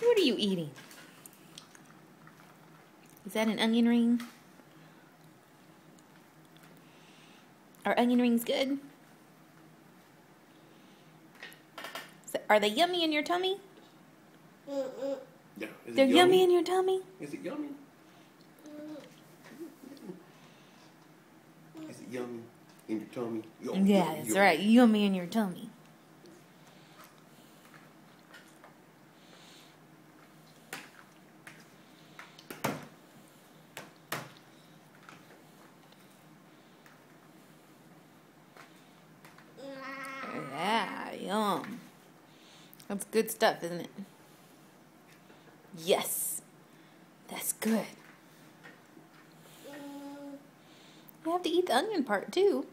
What are you eating? Is that an onion ring? Are onion rings good? Are they yummy in your tummy? Yeah. They're yummy in your tummy? Is it yummy? Is it yummy in your tummy? Yeah, that's right. Yummy in your tummy. Yeah, yum. That's good stuff, isn't it? Yes. That's good. You have to eat the onion part, too.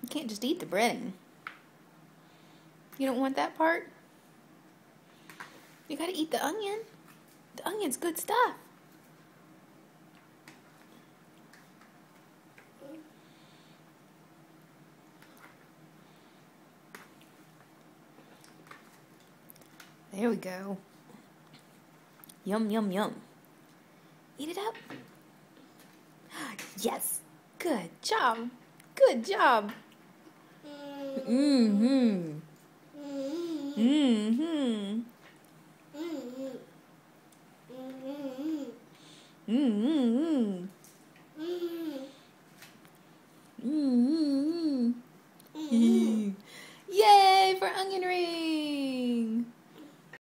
You can't just eat the breading. You don't want that part? You gotta eat the onion. The onion's good stuff. There we go. Yum, yum, yum. Eat it up. Yes. Good job. Good job. Mm-hmm. Mm-hmm. Mm-hmm.